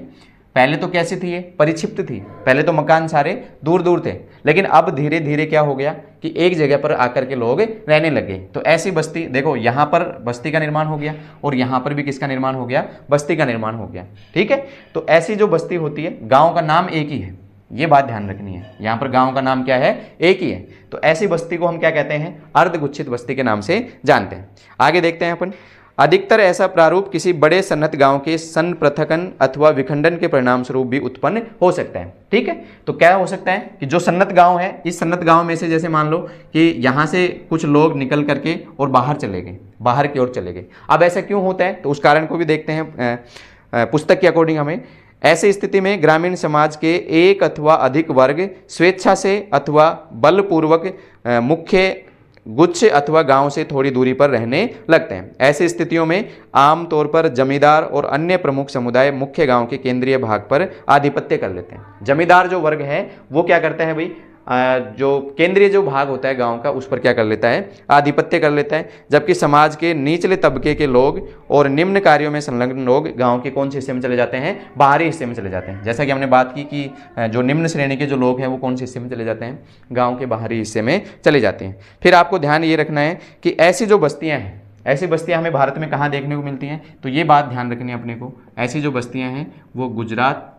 पहले तो कैसी थी ये? परिक्षिप्त थी। पहले तो मकान सारे दूर दूर थे, लेकिन अब धीरे धीरे क्या हो गया कि एक जगह पर आकर के लोग रहने लगे। तो ऐसी बस्ती, देखो यहाँ पर बस्ती का निर्माण हो गया और यहाँ पर भी किसका निर्माण हो गया? बस्ती का निर्माण हो गया। ठीक है, तो ऐसी जो बस्ती होती है, गांव का नाम एक ही है, ये बात ध्यान रखनी है। यहाँ पर गांव का नाम क्या है? एक ही है। तो ऐसी बस्ती को हम क्या कहते हैं? अर्धगुच्छित बस्ती के नाम से जानते हैं। आगे देखते हैं अपन। अधिकतर ऐसा प्रारूप किसी बड़े सन्नत गांव के संपृथकन अथवा विखंडन के परिणाम स्वरूप भी उत्पन्न हो सकता है। ठीक है, तो क्या हो सकता है कि जो सन्नत गांव है, इस सन्नत गांव में से जैसे मान लो कि यहाँ से कुछ लोग निकल करके और बाहर चले गए, बाहर की ओर चले गए। अब ऐसा क्यों होता है? तो उस कारण को भी देखते हैं पुस्तक के अकॉर्डिंग हमें। ऐसी स्थिति में ग्रामीण समाज के एक अथवा अधिक वर्ग स्वेच्छा से अथवा बलपूर्वक मुख्य गुच्छ अथवा गांव से थोड़ी दूरी पर रहने लगते हैं। ऐसी स्थितियों में आमतौर पर जमींदार और अन्य प्रमुख समुदाय मुख्य गांव के केंद्रीय भाग पर आधिपत्य कर लेते हैं। जमींदार जो वर्ग है वो क्या करता है भाई? जो केंद्रीय जो भाग होता है गांव का, उस पर क्या कर लेता है? आधिपत्य कर लेता है। जबकि समाज के निचले तबके के लोग और निम्न कार्यों में संलग्न लोग गांव के कौन से हिस्से में चले जाते हैं? बाहरी हिस्से में चले जाते हैं। जैसा कि हमने बात की कि जो निम्न श्रेणी के जो लोग हैं वो कौन से हिस्से में चले जाते हैं? गाँव के बाहरी हिस्से में चले जाते हैं। फिर आपको ध्यान ये रखना है कि ऐसी जो बस्तियाँ हैं, ऐसी बस्तियाँ हमें भारत में कहाँ देखने को मिलती हैं? तो ये बात ध्यान रखनी है अपने को। ऐसी जो बस्तियाँ हैं वो गुजरात,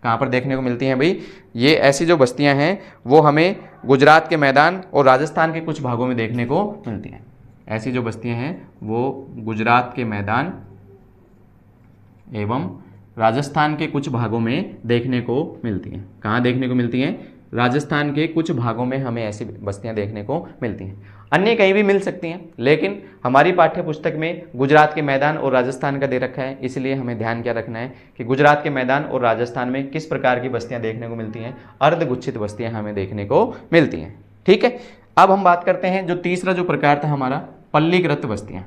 कहाँ पर देखने को मिलती हैं भाई? ये ऐसी जो बस्तियां हैं वो हमें गुजरात के मैदान और राजस्थान के कुछ भागों में देखने को मिलती हैं। ऐसी जो बस्तियां हैं वो गुजरात के मैदान एवं राजस्थान के कुछ भागों में देखने को मिलती हैं। कहाँ देखने को मिलती हैं? राजस्थान के कुछ भागों में हमें ऐसी बस्तियां देखने को मिलती हैं। अन्य कहीं भी मिल सकती हैं, लेकिन हमारी पाठ्य पुस्तक में गुजरात के मैदान और राजस्थान का दे रखा है, इसलिए हमें ध्यान क्या रखना है कि गुजरात के मैदान और राजस्थान में किस प्रकार की बस्तियां देखने को मिलती हैं? अर्धगुच्छित बस्तियां हमें देखने को मिलती हैं। ठीक है, अब हम बात करते हैं जो तीसरा जो प्रकार था हमारा, पल्लीकृत बस्तियां।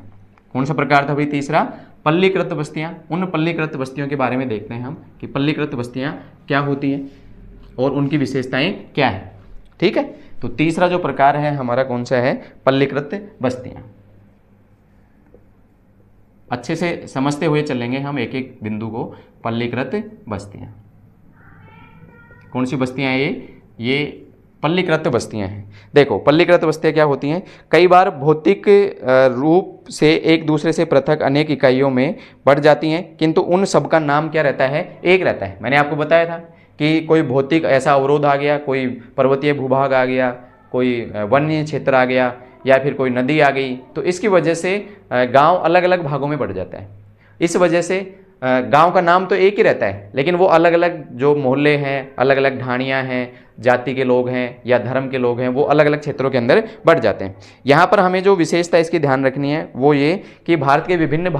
कौन सा प्रकार था भाई? तीसरा, पल्लीकृत बस्तियां। उन पल्लीकृत बस्तियों के बारे में देखते हैं हम कि पल्लीकृत बस्तियां क्या होती हैं और उनकी विशेषताएं क्या है। ठीक है, तो तीसरा जो प्रकार है हमारा कौन सा है? पल्लीकृत बस्तियां। अच्छे से समझते हुए चलेंगे हम एक एक बिंदु को। पल्लीकृत बस्तियां कौन सी बस्तियां हैं? ये पल्लीकृत बस्तियां हैं। देखो, पल्लीकृत बस्तियां क्या होती हैं? कई बार भौतिक रूप से एक दूसरे से पृथक अनेक इकाइयों में बढ़ जाती हैं, किंतु उन सब का नाम क्या रहता है? एक रहता है। मैंने आपको बताया था कि कोई भौतिक ऐसा अवरोध आ गया, कोई पर्वतीय भूभाग आ गया, कोई वन्य क्षेत्र आ गया, या फिर कोई नदी आ गई, तो इसकी वजह से गांव अलग अलग भागों में बढ़ जाता है। इस वजह से गांव का नाम तो एक ही रहता है, लेकिन वो अलग अलग जो मोहल्ले हैं, अलग अलग ढाणियाँ हैं, जाति के लोग हैं या धर्म के लोग हैं, वो अलग अलग क्षेत्रों के अंदर बढ़ जाते हैं। यहाँ पर हमें जो विशेषता इसकी ध्यान रखनी है वो ये कि भारत के विभिन्न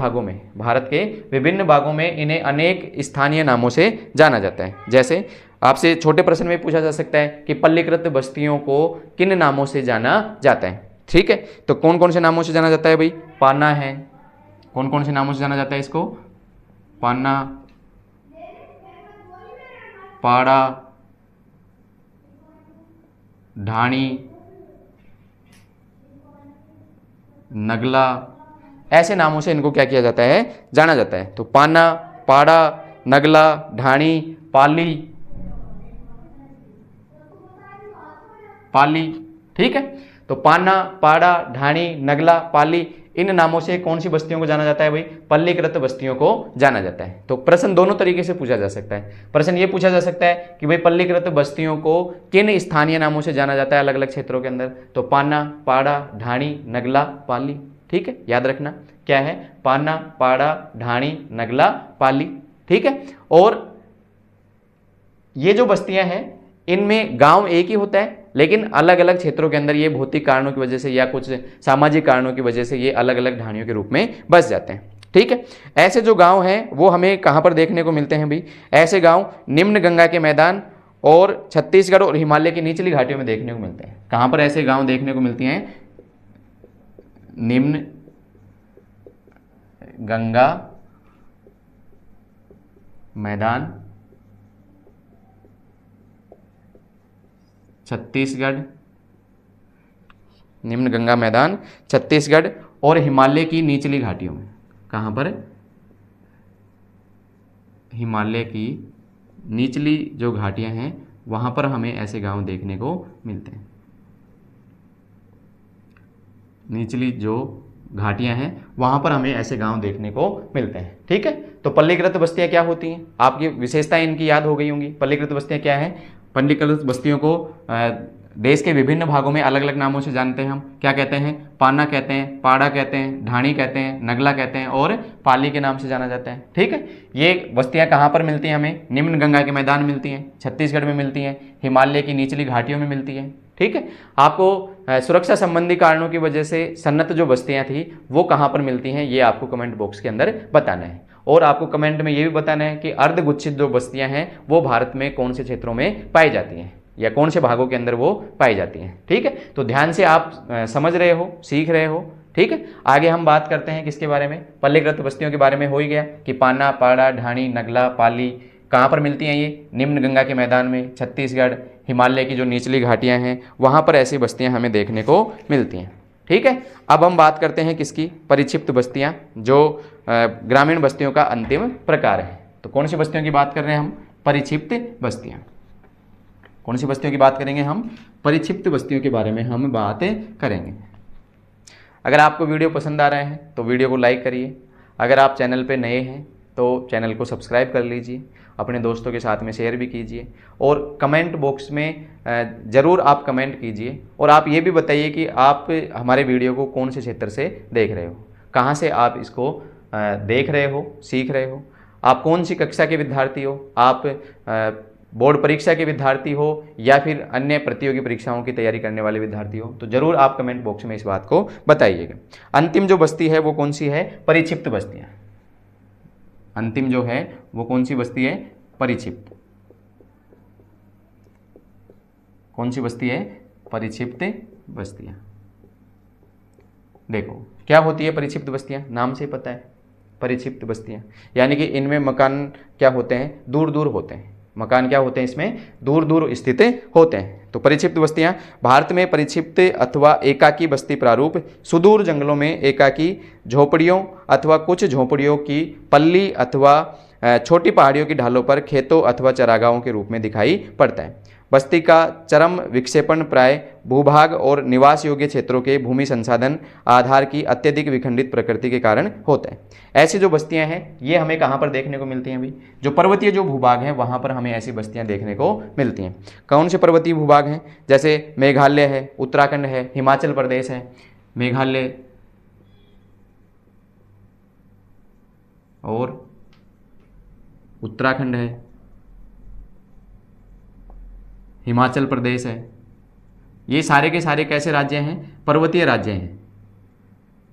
भागों में इन्हें अनेक स्थानीय नामों से जाना जाता है। जैसे आपसे छोटे प्रश्न में पूछा जा सकता है कि पल्लीकृत बस्तियों को किन नामों से जाना जाता है। ठीक है, तो कौन कौन से नामों से जाना जाता है भाई? पाना है। कौन कौन से नामों से जाना जाता है इसको? पाना, पाड़ा, ढाणी, नगला, ऐसे नामों से इनको क्या किया जाता है? जाना जाता है। तो पाना, पाड़ा, नगला, ढाणी, पाली, पाली। ठीक है, तो पाना, पाड़ा, ढाणी, नगला, पाली, इन नामों से कौन सी बस्तियों को जाना जाता है भाई? पल्लीकृत बस्तियों को जाना जाता है। तो प्रश्न दोनों तरीके से पूछा जा सकता है। प्रश्न ये पूछा जा सकता है कि भाई पल्लीकृत बस्तियों को किन स्थानीय नामों से जाना जाता है अलग अलग क्षेत्रों के अंदर? तो पाना, पाड़ा, ढाणी, नगला, पाली। ठीक है, याद रखना क्या है? पाना, पाड़ा, ढाणी, नगला, पाली। ठीक है, और ये जो बस्तियां हैं इनमें गांव एक ही होता है, लेकिन अलग अलग क्षेत्रों के अंदर ये भौतिक कारणों की वजह से या कुछ सामाजिक कारणों की वजह से ये अलग अलग ढाणियों के रूप में बस जाते हैं। ठीक है, ऐसे जो गांव हैं वो हमें कहाँ पर देखने को मिलते हैं भाई? ऐसे गांव निम्न गंगा के मैदान और छत्तीसगढ़ और हिमालय की निचली घाटियों में देखने को मिलते हैं। कहाँ पर ऐसे गांव देखने को मिलती हैं? निम्न गंगा मैदान, छत्तीसगढ़, निम्न गंगा मैदान, छत्तीसगढ़ और हिमालय की निचली घाटियों में। कहाँ पर? हिमालय की निचली जो घाटियां हैं वहां पर हमें ऐसे गांव देखने को मिलते हैं। निचली जो घाटियां हैं वहां पर हमें ऐसे गांव देखने को मिलते हैं। ठीक है, तो पल्लीकृत बस्तियां क्या होती हैं? आपकी विशेषताएं इनकी याद हो गई होंगी। पल्लीकृत बस्तियां क्या है? पल्लीकृत बस्तियों को देश के विभिन्न भागों में अलग अलग नामों से जानते हैं हम। क्या कहते हैं? पाना कहते हैं, पाड़ा कहते हैं, ढाणी कहते हैं, नगला कहते हैं और पाली के नाम से जाना जाता है। ठीक है, ये बस्तियां कहाँ पर मिलती हैं हमें? निम्न गंगा के मैदान मिलती हैं, छत्तीसगढ़ में मिलती हैं, हिमालय की निचली घाटियों में मिलती हैं। ठीक है, आपको सुरक्षा संबंधी कारणों की वजह से सन्नत जो बस्तियां थी वो कहाँ पर मिलती हैं ये आपको कमेंट बॉक्स के अंदर बताना है। और आपको कमेंट में ये भी बताना है कि अर्धगुच्छित जो बस्तियां हैं वो भारत में कौन से क्षेत्रों में पाई जाती हैं या कौन से भागों के अंदर वो पाई जाती हैं। ठीक है, तो ध्यान से आप समझ रहे हो, सीख रहे हो। ठीक है, आगे हम बात करते हैं किसके बारे में? पल्लीकृत बस्तियों के बारे में हो ही गया कि पाना, पाड़ा, ढाणी, नगला, पाली कहाँ पर मिलती हैं? ये निम्न गंगा के मैदान में, छत्तीसगढ़, हिमालय की जो निचली घाटियाँ हैं वहाँ पर ऐसी बस्तियाँ हमें देखने को मिलती हैं। ठीक है, अब हम बात करते हैं किसकी? परिक्षिप्त बस्तियाँ, जो ग्रामीण बस्तियों का अंतिम प्रकार है। तो कौन सी बस्तियों की बात कर रहे हैं हम? परिक्षिप्त बस्तियाँ। कौन सी बस्तियों की बात करेंगे हम? परिक्षिप्त बस्तियों के बारे में हम बात करेंगे। अगर आपको वीडियो पसंद आ रहे हैं तो वीडियो को लाइक करिए। अगर आप चैनल पे नए हैं तो चैनल को सब्सक्राइब कर लीजिए, अपने दोस्तों के साथ में शेयर भी कीजिए और कमेंट बॉक्स में ज़रूर आप कमेंट कीजिए। और आप ये भी बताइए कि आप हमारे वीडियो को कौन से क्षेत्र से देख रहे हो, कहाँ से आप इसको देख रहे हो, सीख रहे हो, आप कौन सी कक्षा के विद्यार्थी हो, आप बोर्ड परीक्षा के विद्यार्थी हो या फिर अन्य प्रतियोगी परीक्षाओं की तैयारी करने वाले विद्यार्थी हो। तो जरूर आप कमेंट बॉक्स में इस बात को बताइएगा। अंतिम जो बस्ती है वो कौन सी है? परिक्षिप्त बस्तियाँ। अंतिम जो है वो कौन सी बस्ती है? परिक्षिप्त। कौन सी बस्ती है? परिक्षिप्त बस्तियाँ। देखो क्या होती है परिक्षिप्त बस्तियाँ, नाम से पता है। परिक्षिप्त बस्तियाँ यानी कि इनमें मकान क्या होते हैं? दूर दूर होते हैं। मकान क्या होते हैं? इसमें दूर दूर स्थित होते हैं। तो परिक्षिप्त बस्तियां भारत में परिक्षिप्त अथवा एकाकी बस्ती प्रारूप सुदूर जंगलों में एकाकी झोपड़ियों अथवा कुछ झोपड़ियों की पल्ली अथवा छोटी पहाड़ियों की ढालों पर खेतों अथवा चरागाहों के रूप में दिखाई पड़ता है। बस्ती का चरम विक्षेपण प्राय भूभाग और निवास योग्य क्षेत्रों के भूमि संसाधन आधार की अत्यधिक विखंडित प्रकृति के कारण होता है। ऐसी जो बस्तियां हैं ये हमें कहाँ पर देखने को मिलती हैं भाई? जो पर्वतीय जो भूभाग हैं वहाँ पर हमें ऐसी बस्तियां देखने को मिलती हैं। कौन से पर्वतीय भूभाग हैं? जैसे मेघालय है, उत्तराखंड है, हिमाचल प्रदेश है, मेघालय और उत्तराखंड है, हिमाचल प्रदेश है। ये सारे के सारे कैसे राज्य हैं? पर्वतीय राज्य हैं।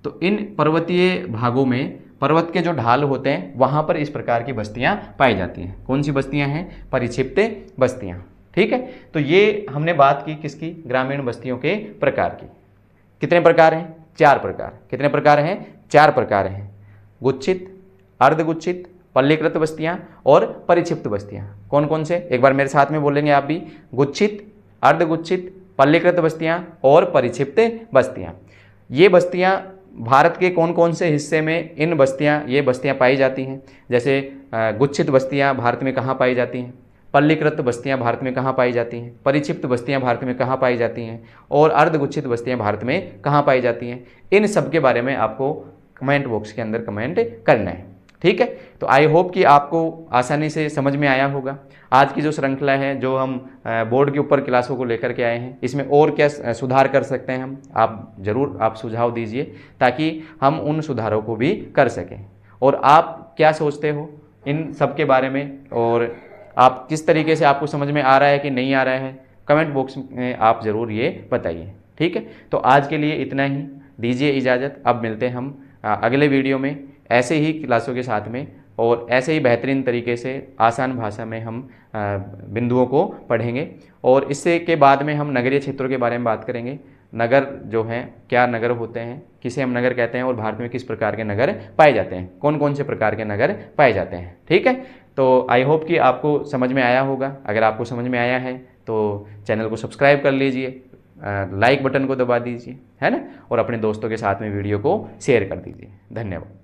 तो इन पर्वतीय भागों में पर्वत के जो ढाल होते हैं वहाँ पर इस प्रकार की बस्तियाँ पाई जाती हैं। कौन सी बस्तियाँ हैं? परिक्षिप्त बस्तियाँ। ठीक है, तो ये हमने बात की किसकी? ग्रामीण बस्तियों के प्रकार की। कितने प्रकार हैं? 4 प्रकार। कितने प्रकार हैं? 4 प्रकार हैं। गुच्छित, अर्धगुच्छित, पल्लीकृत बस्तियां और परिक्षिप्त बस्तियां। कौन कौन से? एक बार मेरे साथ में बोलेंगे आप भी। गुच्छित, अर्धगुच्छित, पल्लीकृत बस्तियां और परिक्षिप्त बस्तियां। ये बस्तियां भारत के कौन कौन से हिस्से में ये बस्तियां पाई जाती हैं। जैसे गुच्छित बस्तियां भारत में कहाँ पाई जाती हैं, पल्लीकृत बस्तियां भारत में कहाँ पाई जाती हैं, परिक्षिप्त बस्तियां भारत में कहाँ पाई जाती हैं और अर्धगुच्छित बस्तियां भारत में कहाँ पाई जाती हैं। इन सब के बारे में आपको कमेंट बॉक्स के अंदर कमेंट करना है। ठीक है, तो आई होप कि आपको आसानी से समझ में आया होगा। आज की जो श्रृंखला है, जो हम बोर्ड के ऊपर क्लासों को लेकर के आए हैं, इसमें और क्या सुधार कर सकते हैं हम, आप ज़रूर आप सुझाव दीजिए ताकि हम उन सुधारों को भी कर सकें। और आप क्या सोचते हो इन सब के बारे में, और आप किस तरीके से आपको समझ में आ रहा है कि नहीं आ रहा है, कमेंट बॉक्स में आप ज़रूर ये बताइए। ठीक है, तो आज के लिए इतना ही, दीजिए इजाज़त। अब मिलते हैं हम अगले वीडियो में ऐसे ही क्लासों के साथ में, और ऐसे ही बेहतरीन तरीके से आसान भाषा में हम बिंदुओं को पढ़ेंगे। और इससे के बाद में हम नगरीय क्षेत्रों के बारे में बात करेंगे। नगर जो हैं, क्या नगर होते हैं, किसे हम नगर कहते हैं, और भारत में किस प्रकार के नगर पाए जाते हैं, कौन कौन से प्रकार के नगर पाए जाते हैं। ठीक है, तो आई होप कि आपको समझ में आया होगा। अगर आपको समझ में आया है तो चैनल को सब्सक्राइब कर लीजिए, लाइक बटन को दबा दीजिए, है ना, और अपने दोस्तों के साथ में वीडियो को शेयर कर दीजिए। धन्यवाद।